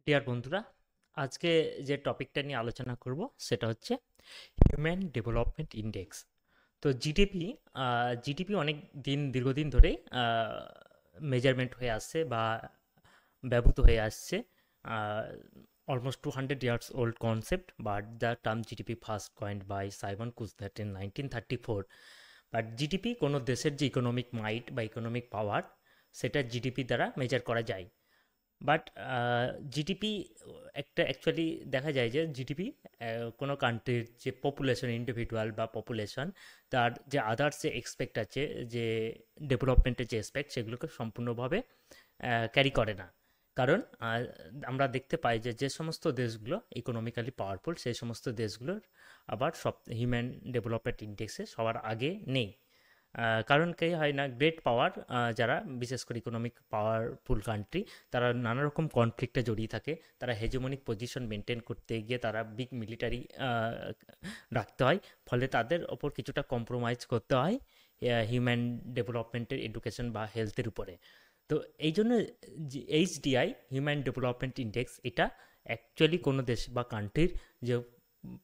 Deer বন্ধুরা, আজকে যে টপিকটা নিয়ে আলোচনা করব সেটা হচ্ছে হিউম্যান ডেভেলপমেন্ট ইন্ডেক্স। তো জিডিপি, জিডিপি অনেক দীর্ঘদিন ধরেই মেজারমেন্ট হয়ে আসছে বা ব্যবহৃত হয়ে আসছে। Almost 200 years old concept, but the term GDP first coined by Simon Kuznets in 1934. But GDP কোনো দেশের যে ইকোনমিক মাইট বা ইকোনমিক পাওয়ার, সেটা জিডিপি দ্বারা মেজার করা যায়। বাট জিডিপি একটা অ্যাকচুয়ালি দেখা যায় যে জিডিপি কোনো কান্ট্রির যে পপুলেশন, ইন্ডিভিজুয়াল বা পপুলেশন, তার যে আদার্স যে এক্সপেক্ট আছে, যে ডেভেলপমেন্টের যে এক্সপেক্ট, সেগুলোকে সম্পূর্ণভাবে ক্যারি করে না। কারণ আমরা দেখতে পাই যে যে সমস্ত দেশগুলো ইকোনমিক্যালি পাওয়ারফুল, সেই সমস্ত দেশগুলোর আবার সব হিউম্যান ডেভেলপমেন্ট ইন্ডেক্সে সবার আগে নেই। কারণ কি হয় না, গ্রেট পাওয়ার, যারা বিশেষ করে ইকোনমিক পাওয়ারফুল কান্ট্রি, তারা নানা রকম কনফ্লিক্টে জড়িয়ে থাকে। তারা হেজেমনিক পজিশন মেনটেন করতে গিয়ে তারা বিগ মিলিটারি রাখতে হয়, ফলে তাদের ওপর কিছুটা কম্প্রোমাইজ করতে হয় হিউম্যান ডেভেলপমেন্টের, এডুকেশন বা হেলথের উপরে। তো এই জন্য এইচডিআই, হিউম্যান ডেভেলপমেন্ট ইন্ডেক্স, এটা অ্যাকচুয়ালি কোনো দেশ বা কান্ট্রির যে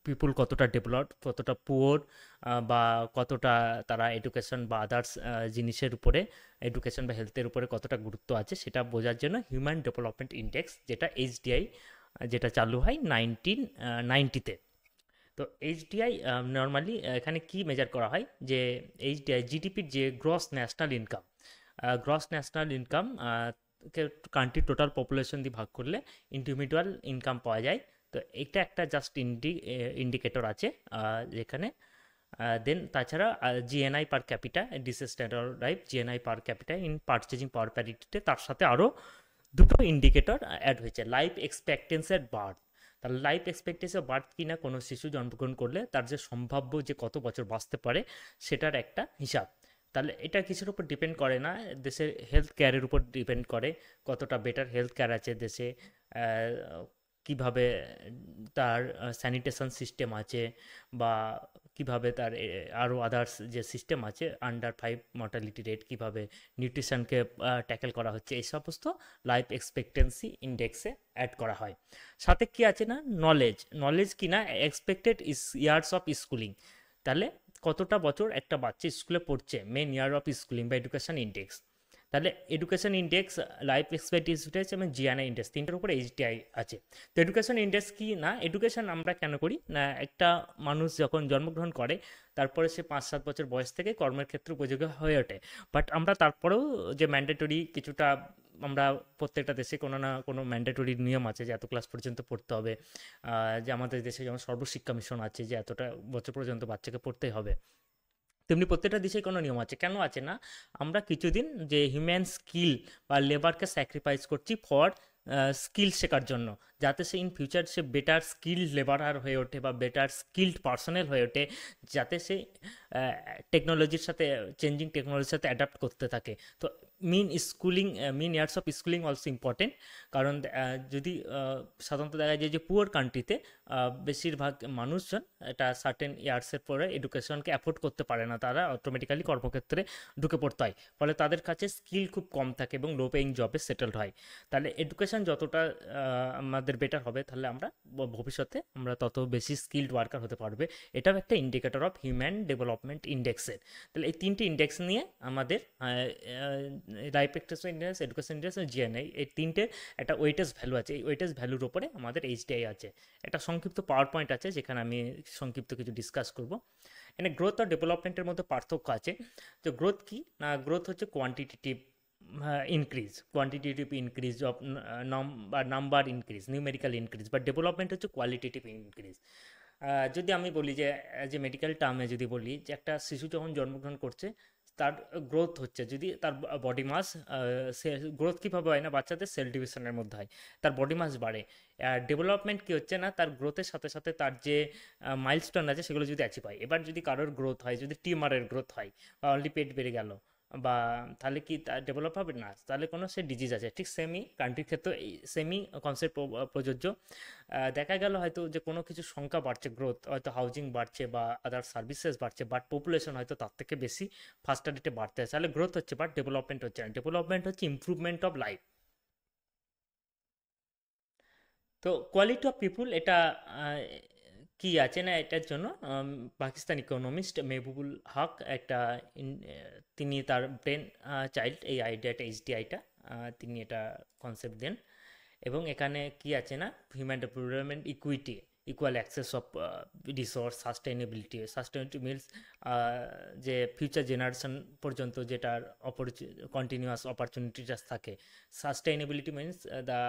পিপুল কতটা ডেভেলপ, কতটা পুয়ার, বা কতটা তারা এডুকেশন বা আদার্স জিনিসের উপরে, এডুকেশন বা হেলথের উপরে কতটা গুরুত্ব আছে, সেটা বোঝার জন্য হিউম্যান ডেভেলপমেন্ট ইন্ডেক্স, যেটা এইচডিআই, যেটা চালু হয় 1990-তে। তো এইচডিআই নর্মালি এখানে কি মেজার করা হয়, যে এইচডিআই জিডিপির যে gross national income, gross national income কে কান্ট্রির টোটাল পপুলেশন দিয়ে ভাগ করলে ইন্ডিভিজুয়াল ইনকাম পাওয়া যায়। তো এটা একটা জাস্ট ইন্ডিকেটর আছে যেখানে। দেন তাছাড়া GNI per capita, this standard GNI per capita in purchasing power প্যারিটিতে, তার সাথে আরও দুটো ইন্ডিকেটর অ্যাড হয়েছে, লাইফ এক্সপেক্টেন্সি অ্যাট বার্থ। তাহলে লাইফ এক্সপেক্টেন্সি অফ বার্থ কিনা, কোনো শিশু জন্মগ্রহণ করলে তার যে সম্ভাব্য যে কত বছর বাঁচতে পারে, সেটার একটা হিসাব। তাহলে এটা কিসের উপর ডিপেন্ড করে না, দেশের হেলথ কেয়ারের উপর ডিপেন্ড করে, কতটা বেটার হেলথ কেয়ার আছে দেশে, কিভাবে তার স্যানিটেশন সিস্টেম আছে, বা কিভাবে তার আরও আদার্স যে সিস্টেম আছে, আন্ডার 5 মর্টালিটি রেট, কিভাবে নিউট্রিশনকে ট্যাকেল করা হচ্ছে, এই সমস্ত লাইফ এক্সপেক্টেন্সি ইন্ডেক্সে অ্যাড করা হয়। সাথে কি আছে না, নলেজ, নলেজ কি না, এক্সপেক্টেড ইয়ার্স অফ স্কুলিং। তাহলে কতটা বছর একটা বাচ্চা স্কুলে পড়ছে, মেন ইয়ার অফ স্কুলিং বা এডুকেশন ইন্ডেক্স। তাহলে এডুকেশন ইন্ডেক্স, লাইফ এক্সপেক্টেন্সি এবং জিএনআই ইন্ডেক্স, তিনটার উপরে এইচডিআই আছে। তো এডুকেশন ইন্ডেক্স কি না, এডুকেশন আমরা কেন করি না, একটা মানুষ যখন জন্মগ্রহণ করে, তারপরে সে 5-7 বছর বয়স থেকে কর্মের ক্ষেত্রে উপযোগী হয়ে ওঠে। বাট আমরা তারপরেও যে ম্যান্ডেটরি কিছুটা, আমরা প্রত্যেকটা দেশে কোনো না কোনো ম্যান্ডেটরি নিয়ম আছে যে এত ক্লাস পর্যন্ত পড়তে হবে। যে আমাদের দেশে যেমন সর্বশিক্ষা মিশন আছে, যে এতটা বছর পর্যন্ত বাচ্চাকে পড়তেই হবে, তেমনি প্রত্যেকটা দেশেই কোনো নিয়ম আছে। কেন আছে না, আমরা কিছুদিন যে হিউম্যান স্কিল বা লেবারকে স্যাক্রিফাইস করছি ফর স্কিল শেখার জন্য, যাতে say in future say better skilled labourer হয়ে ওঠে বা বেটার স্কিল্ড পার্সোনেল হয়ে ওঠে, যাতে সে টেকনোলজির সাথে, চেঞ্জিং টেকনোলজির সাথে অ্যাডাপ্ট করতে থাকে। তো mean schooling, mean years of schooling also important. কারণ যদি সাধারণত দেখা যায় যে পুয়ার কান্ট্রিতে বেশিরভাগ মানুষজন এটা সার্টেন ইয়ার্সের পরে এডুকেশনকে অ্যাফোর্ড করতে পারে না, তারা অটোমেটিক্যালি কর্মক্ষেত্রে ঢুকে পড়তে হয়, ফলে তাদের কাছে স্কিল খুব কম থাকে এবং লো পেইং জবে সেটেলড হয়। তাহলে এডুকেশন যতটা আমাদের বেটার হবে, তাহলে আমরা ভবিষ্যতে আমরা তত বেশি স্কিলড ওয়ার্কার হতে পারবে। এটাও একটা ইন্ডিকেটর অফ হিউম্যান ডেভেলপমেন্ট ইন্ডেক্সের। তাহলে এই তিনটে ইন্ডেক্স নিয়ে আমাদের life expectancy index, education index এবং জিএনআই, এই তিনটে একটা ওয়েটেজ ভ্যালু আছে। এই ওয়েটেজ ভ্যালুর ওপরে আমাদের এইচডিআই আছে। একটা সংক্ষিপ্ত পাওয়ার পয়েন্ট আছে, যেখানে আমি সংক্ষিপ্ত কিছু ডিসকাস করব। এখানে গ্রোথ আর ডেভেলপমেন্টের মধ্যে পার্থক্য আছে। তো গ্রোথ কি না, গ্রোথ হচ্ছে quantitative increase, quantitative increase of number increase, numerical increase. But development হচ্ছে কোয়ালিটেটিভ ইনক্রিজ। যদি আমি বলি যে মেডিকেল টার্মে যদি বলি, যে একটা শিশু যখন জন্মগ্রহণ করছে, তার গ্রোথ হচ্ছে, যদি তার বডি মাস, সে গ্রোথ কীভাবে হয় না, বাচ্চাদের সেল ডিভিশনের মধ্যে হয়, তার বডি মাস বাড়ে। ডেভেলপমেন্ট কী হচ্ছে না, তার গ্রোথের সাথে সাথে তার যে মাইলস্টোন আছে সেগুলো যদি অ্যাচিভ হয়। এবার যদি কারোর গ্রোথ হয়, যদি টিউমারের গ্রোথ হয়, বা অনলি পেট বেড়ে গেল, বা তাহলে কি ডেভেলপ হবে না, তাহলে কোনো সে ডিজিজ আছে। ঠিক সেমই কান্ট্রির ক্ষেত্রে এই সেমই কনসেপ্ট প্রযোজ্য। দেখা গেল হয়তো যে কোনো কিছু সংখ্যা বাড়ছে, গ্রোথ হয়তো হাউজিং বাড়ছে বা আদার সার্ভিসেস বাড়ছে, বাট পপুলেশন হয়তো তার থেকে বেশি ফাস্টার রেটে বাড়তে আছে, তাহলে গ্রোথ হচ্ছে, বাট ডেভেলপমেন্ট হচ্ছে না। ডেভেলপমেন্ট হচ্ছে ইমপ্রুভমেন্ট অফ লাইফ। তো কোয়ালিটি অফ পিপুল এটা কি আছে না, এটার জন্য পাকিস্তান ইকোনমিস্ট মেহবুবুল হক একটা তিনি তার ব্রেন চাইল্ড এই আইডিয়াটা এইচডিআইটা তিনি এটা কনসেপ্ট দেন। এবং এখানে কি আছে না, human development equity, equal access of resource, sustainability means যে ফিউচার জেনারেশন পর্যন্ত যেটার কন্টিনিউয়াস অপরচুনিটিস থাকে। Sustainability means the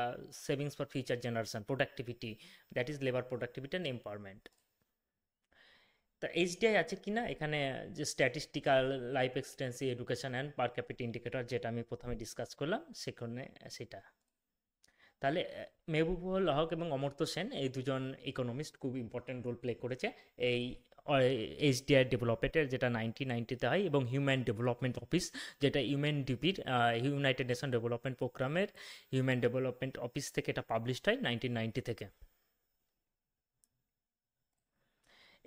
savings for future generation, productivity, that is labour productivity and empowerment. তা এইচডিআই আছে কি না এখানে, যে statistical, life expectancy, education and per capital indicator যেটা আমি প্রথমে ডিসকাস করলাম সেখানে সেটা। তাহলে মেহবুবুল হক এবং অমর্ত্য সেন এই দুজন ইকোনমিস্ট খুব ইম্পর্টেন্ট রোল প্লে করেছে এই এইচডিআই ডেভেলপমেন্টের, যেটা 1990-তে হয়, এবং হিউম্যান ডেভেলপমেন্ট অফিস যেটা ইউএনডিপির ইউনাইটেড নেশন ডেভেলপমেন্ট প্রোগ্রামের হিউম্যান ডেভেলপমেন্ট অফিস থেকে এটা পাবলিশড হয় 1990 থেকে।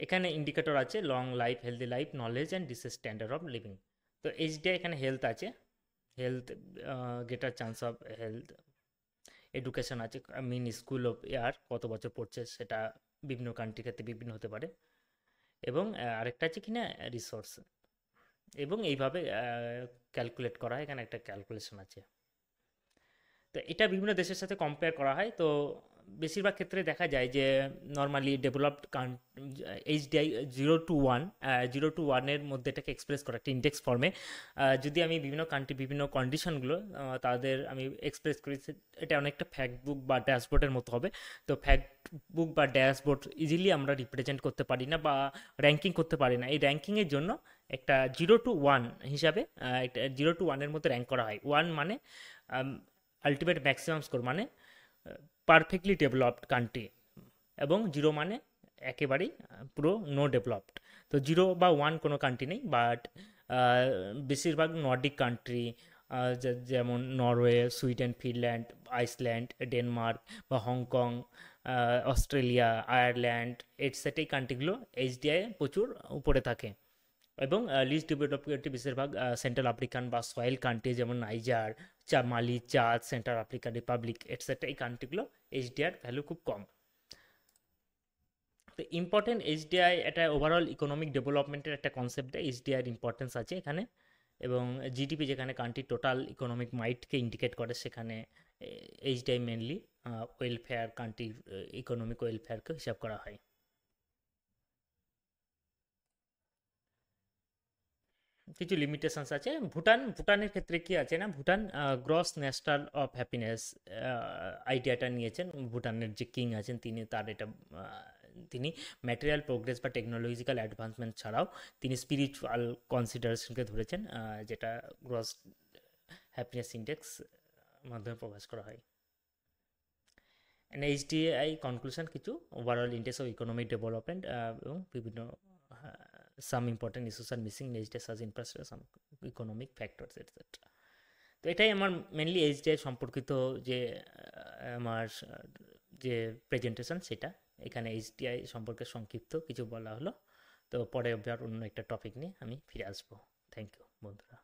এখানে ইন্ডিকেটর আছে long life, healthy life, knowledge and decent standard of living. তো এইচডিআই এখানে হেলথ আছে, health greater chance of health, education আছে, মিন স্কুল অফ ইয়ার কত বছর পড়ছে সেটা বিভিন্ন কান্ট্রির ক্ষেত্রে বিভিন্ন হতে পারে, এবং আরেকটা আছে কিনা রিসোর্স, এবং এইভাবে ক্যালকুলেট করা হয়, এখানে একটা ক্যালকুলেশন আছে। তো এটা বিভিন্ন দেশের সাথে কম্পেয়ার করা হয়। তো বেশিরভাগ ক্ষেত্রে দেখা যায় যে normally developed HDI 0 to 1, 0 to 1-এর মধ্যে এটাকে এক্সপ্রেস করা একটা ইন্ডেক্স ফর্মে। যদি আমি বিভিন্ন কান্ট্রি বিভিন্ন কন্ডিশনগুলো তাদের আমি এক্সপ্রেস করি, এটা অনেকটা ফ্যাক্ট বুক বা ড্যাশবোর্ডের মতো হবে। তো ফ্যাক্ট বুক বা ড্যাশবোর্ড ইজিলি আমরা রিপ্রেজেন্ট করতে পারি না বা র্যাঙ্কিং করতে পারি না। এই র্যাঙ্কিংয়ের জন্য একটা 0 to 1 হিসাবে একটা 0 to 1-এর মধ্যে র্যাঙ্ক করা হয়। 1 মানে আলটিমেট ম্যাক্সিমাম স্কোর, মানে পারফেক্টলি ডেভেলপড কান্ট্রি, এবং 0 মানে একেবারেই পুরো নো ডেভেলপড। তো 0 বা 1 কোনো কান্ট্রি নেই, বাট বেশিরভাগ নর্ডিক কান্ট্রি যেমন Norway, Sweden, Finland, Iceland, Denmark বা হংকং, অস্ট্রেলিয়া, আয়ারল্যান্ড এটসেট্রা, এই কান্ট্রিগুলো এইচডিআই প্রচুর উপরে থাকে। এবং লিস্ট ডেভেলপ কান্ট্রি বেশিরভাগ সেন্ট্রাল আফ্রিকান বা সয়েল কান্ট্রি যেমন নাইজার, মালি, চাদ, সেন্ট্রাল আফ্রিকান রিপাবলিক এটসেট্রা, এই কান্ট্রিগুলো এইচডিআর ভ্যালু খুব কম। তো ইম্পর্টেন্ট এইচডিআই এটা ওভারঅল ইকোনমিক ডেভেলপমেন্টের একটা কনসেপ্টে এইচডিআইয়ের ইম্পর্টেন্স আছে এখানে। এবং জিডিপি যেখানে কান্ট্রি টোটাল ইকোনমিক মাইটকে ইন্ডিকেট করে, সেখানে এইচডিআই মেনলি ওয়েলফেয়ার, কান্ট্রির ইকোনমিক ওয়েলফেয়ারকে হিসাব করা হয়। কিছু লিমিটেশনস আছে। ভুটানের ক্ষেত্রে কি আছে না, Bhutan gross national of happiness আইডিয়াটা নিয়েছেন। ভুটানের যে কিং আছেন তিনি তার এটা তিনি ম্যাটেরিয়াল প্রোগ্রেস বা টেকনোলজিক্যাল অ্যাডভান্সমেন্ট ছাড়াও তিনি স্পিরিচুয়াল কনসিডারেশনকে ধরেছেন, যেটা গ্রস হ্যাপিনেস ইন্ডেক্স মাধ্যমে প্রকাশ করা হয়। এইচডিআই কনক্লুশন কিছু overall index of economic development এবং বিভিন্ন some important issues are missing in HDI such infrastructure, some economic factors etc. তো এটাই আমার মেনলি এইচডিআই সম্পর্কিত যে আমার যে প্রেজেন্টেশন, সেটা এখানে এইচডিআই সম্পর্কে সংক্ষিপ্ত কিছু বলা হলো। তো পরে আবার অন্য একটা টপিক নিয়ে আমি ফিরে আসবো। থ্যাংক ইউ বন্ধুরা।